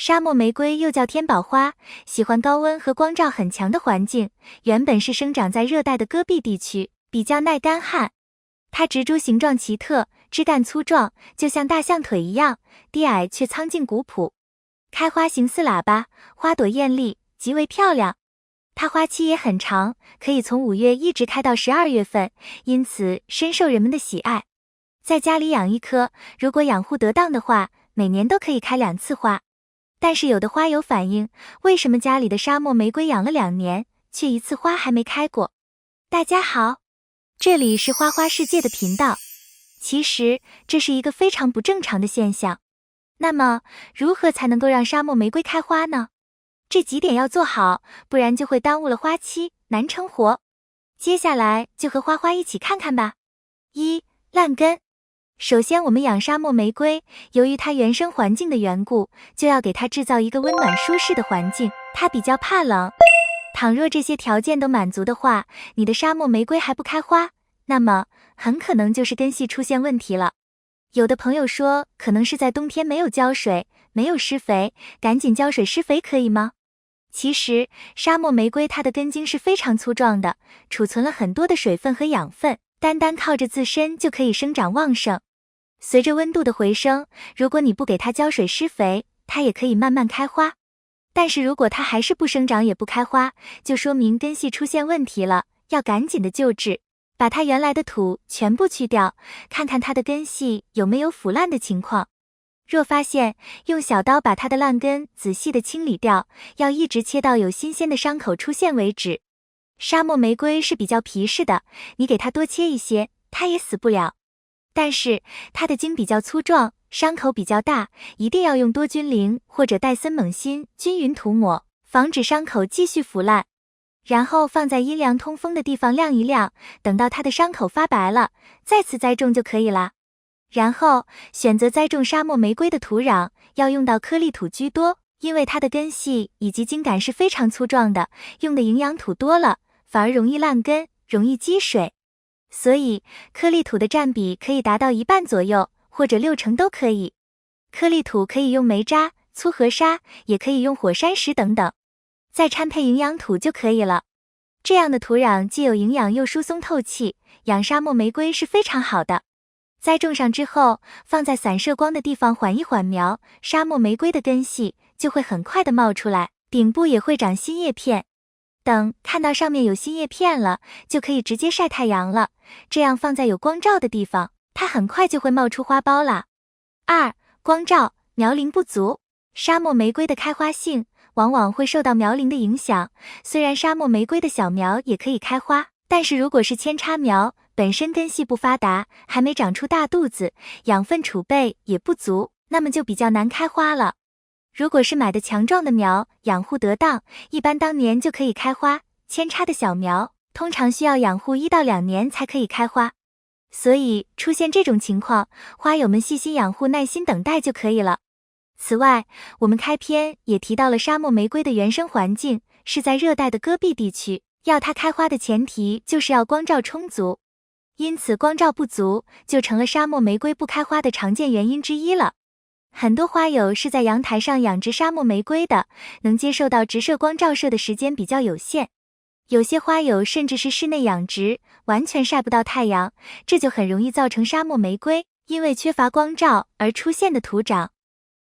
沙漠玫瑰又叫天宝花，喜欢高温和光照很强的环境，原本是生长在热带的戈壁地区，比较耐干旱。它植株形状奇特，枝干粗壮，就像大象腿一样，低矮却苍劲古朴。开花形似喇叭，花朵艳丽，极为漂亮。它花期也很长，可以从5月一直开到12月份，因此深受人们的喜爱。在家里养一棵，如果养护得当的话，每年都可以开2次花。但是有的花友反映，为什么家里的沙漠玫瑰养了2年，却1次花还没开过？大家好，这里是花花世界的频道。其实这是一个非常不正常的现象。那么如何才能够让沙漠玫瑰开花呢？这几点要做好，不然就会耽误了花期，难成活。接下来就和花花一起看看吧。1. 烂根。首先我们养沙漠玫瑰，由于它原生环境的缘故，就要给它制造一个温暖舒适的环境，它比较怕冷。倘若这些条件都满足的话，你的沙漠玫瑰还不开花，那么很可能就是根系出现问题了。有的朋友说，可能是在冬天没有浇水，没有施肥，赶紧浇水施肥可以吗？其实沙漠玫瑰它的根茎是非常粗壮的，储存了很多的水分和养分，单靠着自身就可以生长旺盛。随着温度的回升，如果你不给它浇水施肥，它也可以慢慢开花。但是如果它还是不生长也不开花，就说明根系出现问题了，要赶紧的救治，把它原来的土全部去掉，看看它的根系有没有腐烂的情况。若发现，用小刀把它的烂根仔细的清理掉，要一直切到有新鲜的伤口出现为止。沙漠玫瑰是比较皮实的，你给它多切一些，它也死不了。但是它的茎比较粗壮，伤口比较大，一定要用多菌灵或者戴森锰锌均匀涂抹，防止伤口继续腐烂。然后放在阴凉通风的地方晾一晾，等到它的伤口发白了，再次栽种就可以啦。然后选择栽种沙漠玫瑰的土壤，要用到颗粒土居多，因为它的根系以及茎秆是非常粗壮的，用的营养土多了，反而容易烂根，容易积水。所以颗粒土的占比可以达到1半左右，或者60%都可以。颗粒土可以用煤渣、粗河沙，也可以用火山石等等，再掺配营养土就可以了。这样的土壤既有营养又疏松透气，养沙漠玫瑰是非常好的。栽种上之后，放在散射光的地方缓一缓苗，沙漠玫瑰的根系就会很快的冒出来，顶部也会长新叶片。等看到上面有新叶片了，就可以直接晒太阳了，这样放在有光照的地方，它很快就会冒出花苞啦。2. 光照，苗龄不足。沙漠玫瑰的开花性往往会受到苗龄的影响，虽然沙漠玫瑰的小苗也可以开花，但是如果是扦插苗，本身根系不发达，还没长出大肚子，养分储备也不足，那么就比较难开花了。如果是买的强壮的苗，养护得当，一般当年就可以开花。扦插的小苗通常需要养护1到2年才可以开花，所以出现这种情况，花友们细心养护，耐心等待就可以了。此外，我们开篇也提到了沙漠玫瑰的原生环境是在热带的戈壁地区，要它开花的前提就是要光照充足，因此光照不足就成了沙漠玫瑰不开花的常见原因之一了。很多花友是在阳台上养殖沙漠玫瑰的，能接受到直射光照射的时间比较有限。有些花友甚至是室内养殖，完全晒不到太阳，这就很容易造成沙漠玫瑰因为缺乏光照而出现的徒长。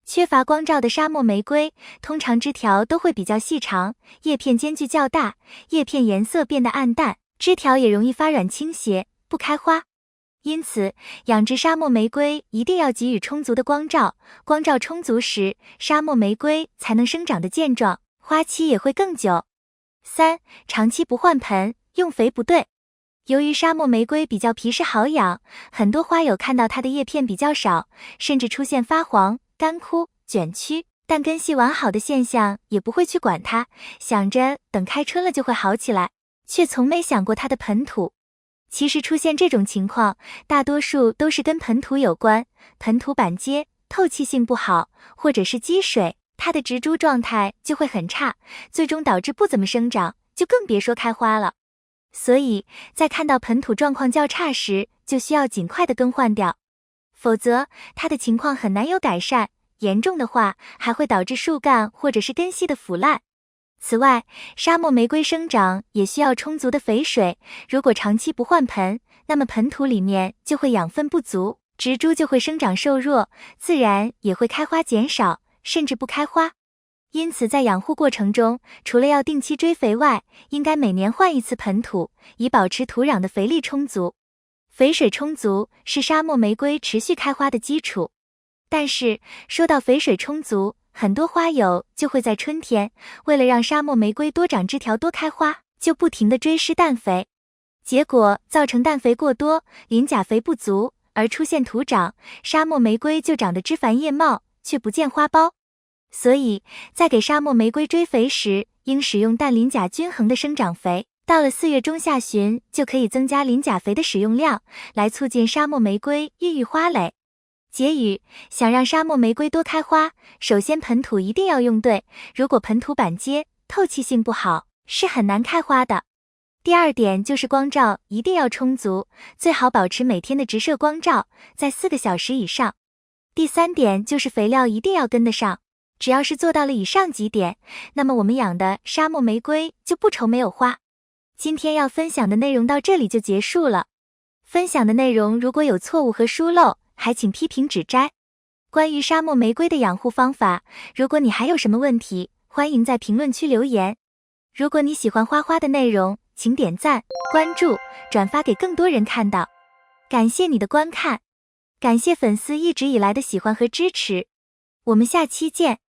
缺乏光照的沙漠玫瑰，通常枝条都会比较细长，叶片间距较大，叶片颜色变得暗淡，枝条也容易发软倾斜，不开花。因此，养殖沙漠玫瑰一定要给予充足的光照，光照充足时，沙漠玫瑰才能生长得健壮，花期也会更久。3. 长期不换盆，用肥不对。由于沙漠玫瑰比较皮实好养，很多花友看到它的叶片比较少，甚至出现发黄、干枯、卷曲，但根系完好的现象也不会去管它，想着等开春了就会好起来，却从没想过它的盆土。其实出现这种情况，大多数都是跟盆土有关，盆土板结，透气性不好，或者是积水，它的植株状态就会很差，最终导致不怎么生长，就更别说开花了。所以在看到盆土状况较差时，就需要尽快的更换掉，否则它的情况很难有改善，严重的话还会导致树干或者是根系的腐烂。此外，沙漠玫瑰生长也需要充足的肥水，如果长期不换盆，那么盆土里面就会养分不足，植株就会生长瘦弱，自然也会开花减少，甚至不开花。因此在养护过程中，除了要定期追肥外，应该每年换一次盆土，以保持土壤的肥力充足。肥水充足是沙漠玫瑰持续开花的基础。但是说到肥水充足，很多花友就会在春天，为了让沙漠玫瑰多长枝条多开花，就不停地追施氮肥，结果造成氮肥过多，磷钾肥不足，而出现徒长，沙漠玫瑰就长得枝繁叶茂，却不见花苞。所以在给沙漠玫瑰追肥时，应使用氮磷钾均衡的生长肥，到了4月中下旬就可以增加磷钾肥的使用量，来促进沙漠玫瑰孕育花蕾。结语：想让沙漠玫瑰多开花，首先盆土一定要用对，如果盆土板结，透气性不好，是很难开花的。第二点就是光照一定要充足，最好保持每天的直射光照，在4个小时以上。第三点就是肥料一定要跟得上，只要是做到了以上几点，那么我们养的沙漠玫瑰就不愁没有花。今天要分享的内容到这里就结束了。分享的内容如果有错误和疏漏，还请批评指摘。关于沙漠玫瑰的养护方法，如果你还有什么问题，欢迎在评论区留言。如果你喜欢花花的内容，请点赞、关注、转发给更多人看到。感谢你的观看，感谢粉丝一直以来的喜欢和支持。我们下期见。